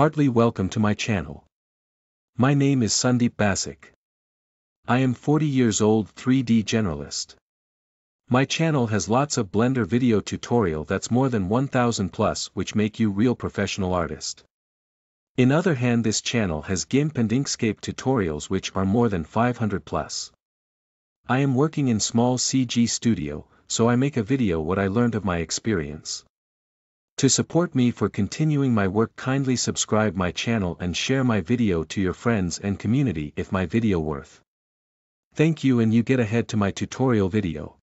Heartily welcome to my channel. My name is Sandeep Basic. I am 40 years old 3D generalist. My channel has lots of Blender video tutorial that's more than 1000 plus which make you real professional artist. In other hand this channel has GIMP and Inkscape tutorials which are more than 500 plus. I am working in small CG studio, so I make a video what I learned of my experience. To support me for continuing my work, kindly subscribe my channel and share my video to your friends and community if my video worth. Thank you, and you get ahead to my tutorial video.